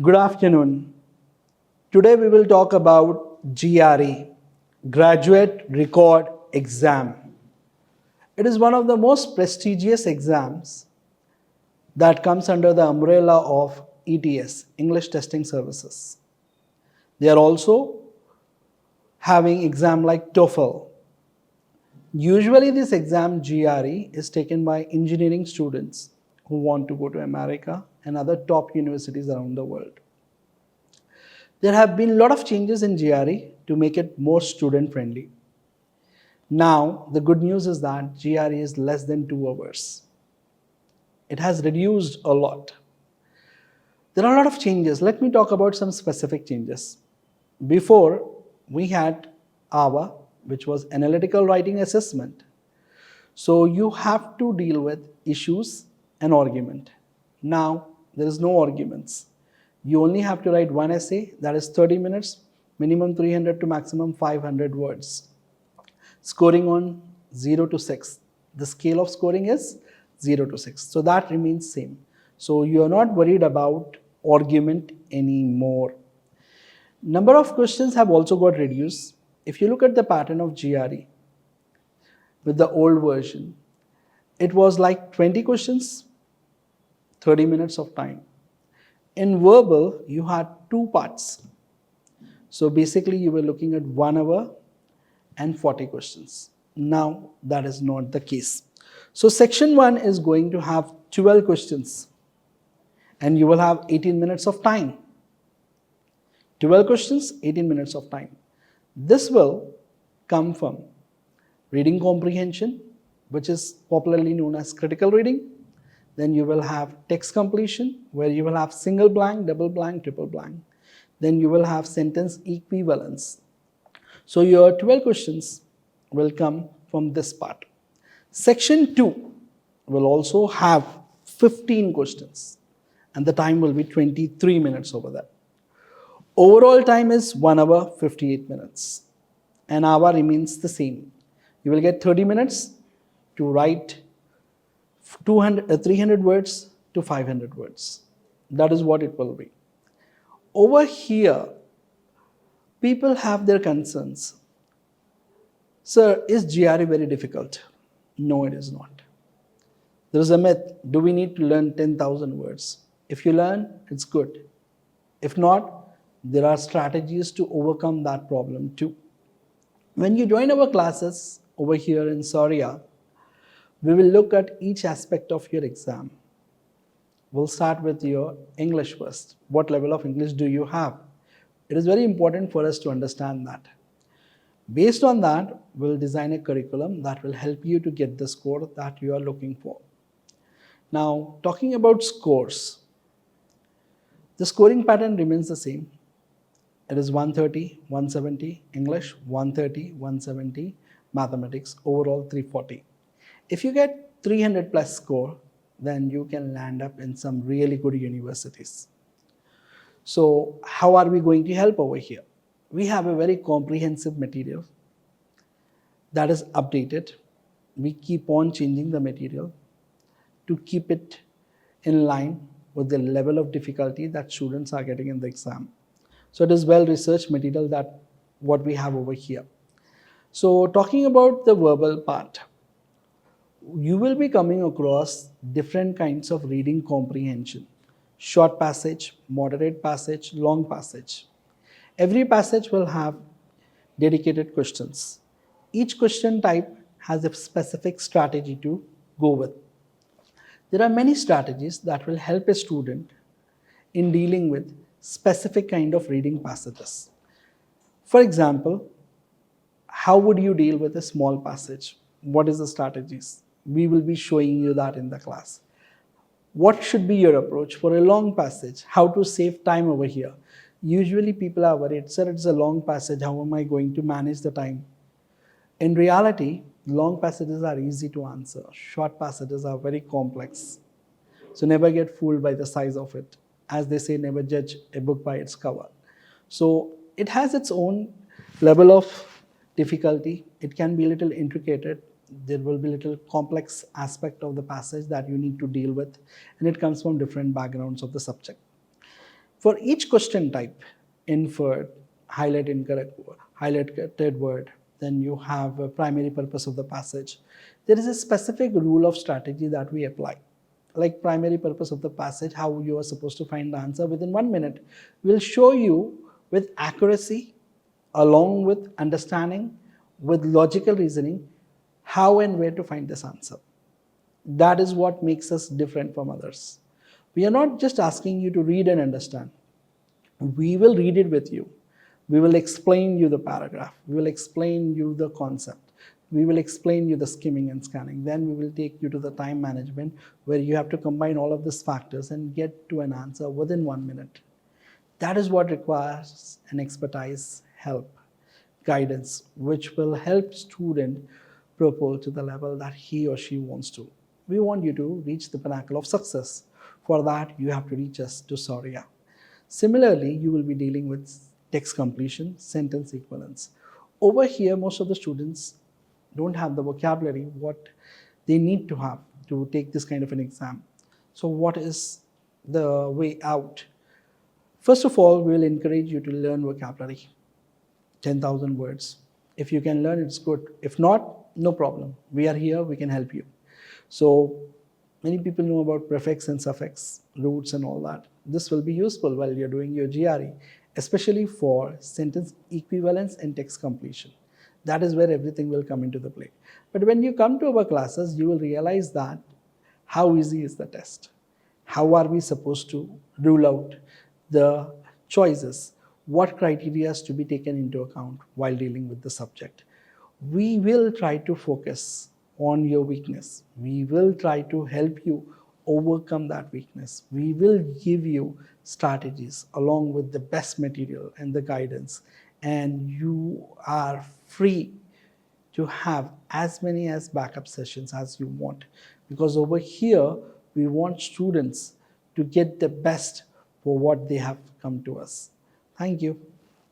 Good afternoon. Today we will talk about GRE, Graduate Record Exam. It is one of the most prestigious exams that comes under the umbrella of ETS, English Testing Services. They are also having exam like TOEFL. Usually this exam GRE is taken by engineering students who want to go to America and other top universities around the world. There have been a lot of changes in GRE to make it more student friendly. Now, the good news is that GRE is less than 2 hours. It has reduced a lot. There are a lot of changes. Let me talk about some specific changes. Before, we had AVA, which was Analytical Writing Assessment. So you have to deal with issues and argument. Now, there is no arguments. You only have to write one essay, that is 30 minutes, minimum 300 to maximum 500 words. Scoring on 0 to 6. The scale of scoring is 0 to 6. So that remains same. So you are not worried about argument anymore. Number of questions have also got reduced. If you look at the pattern of GRE with the old version, it was like 20 questions, 30 minutes of time. In verbal, you had 2 parts. So basically, you were looking at 1 hour and 40 questions. Now, that is not the case. So section 1 is going to have 12 questions and you will have 18 minutes of time. 12 questions, 18 minutes of time. This will come from reading comprehension, which is popularly known as critical reading. Then you will have text completion, where you will have single blank, double blank, triple blank. Then you will have sentence equivalence. So your 12 questions will come from this part. Section 2 will also have 15 questions and the time will be 23 minutes over there. Overall time is 1 hour 58 minutes and hour remains the same. You will get 30 minutes to write 300 words to 500 words. That is what it will be. Over here, people have their concerns. Sir, is GRE very difficult? No, it is not. There is a myth. Do we need to learn 10,000 words? If you learn, it's good. If not, there are strategies to overcome that problem too. When you join our classes over here in Sowrya, we will look at each aspect of your exam. We'll start with your English first. What level of English do you have? It is very important for us to understand that. Based on that, we'll design a curriculum that will help you to get the score that you are looking for. Now, talking about scores, the scoring pattern remains the same. It is 130, 170, English, 130, 170, mathematics, overall 340. If you get 300 plus score, then you can land up in some really good universities. So how are we going to help over here? We have a very comprehensive material that is updated. We keep on changing the material to keep it in line with the level of difficulty that students are getting in the exam. So it is well-researched material that what we have over here. So talking about the verbal part, you will be coming across different kinds of reading comprehension. Short passage, moderate passage, long passage. Every passage will have dedicated questions. Each question type has a specific strategy to go with. There are many strategies that will help a student in dealing with specific kind of reading passages. For example, how would you deal with a small passage? What is the strategies? We will be showing you that in the class. What should be your approach for a long passage? How to save time over here? Usually people are worried, sir, it's a long passage, how am I going to manage the time? In reality, long passages are easy to answer. Short passages are very complex. So never get fooled by the size of it. As they say, never judge a book by its cover. So it has its own level of difficulty. It can be a little intricate. There will be a little complex aspect of the passage that you need to deal with, and it comes from different backgrounds of the subject. For each question type, inferred, highlight incorrect, highlighted word, then you have a primary purpose of the passage. There is a specific rule of strategy that we apply. Like primary purpose of the passage, how you are supposed to find the answer within 1 minute. We'll show you with accuracy, along with understanding, with logical reasoning, how and where to find this answer. That is what makes us different from others. We are not just asking you to read and understand. We will read it with you. We will explain you the paragraph. We will explain you the concept. We will explain you the skimming and scanning. Then we will take you to the time management where you have to combine all of these factors and get to an answer within 1 minute. That is what requires an expertise, help, guidance, which will help student propel to the level that he or she wants to. We want you to reach the pinnacle of success. For that, you have to reach us to Sowrya. Similarly, you will be dealing with text completion, sentence equivalence. Over here, most of the students don't have the vocabulary what they need to have to take this kind of an exam. So what is the way out? First of all, we will encourage you to learn vocabulary, 10,000 words. If you can learn, it's good. If not, no problem. We are here, we can help you. So many people know about prefix and suffix, roots and all that. This will be useful while you're doing your GRE, especially for sentence equivalence and text completion. That is where everything will come into the play. But when you come to our classes, you will realize that how easy is the test? How are we supposed to rule out the choices? What criteria is to be taken into account while dealing with the subject? We will try to focus on your weakness. We will try to help you overcome that weakness. We will give you strategies along with the best material and the guidance, and you are free to have as many as backup sessions as you want, because over here we want students to get the best for what they have come to us. Thank you.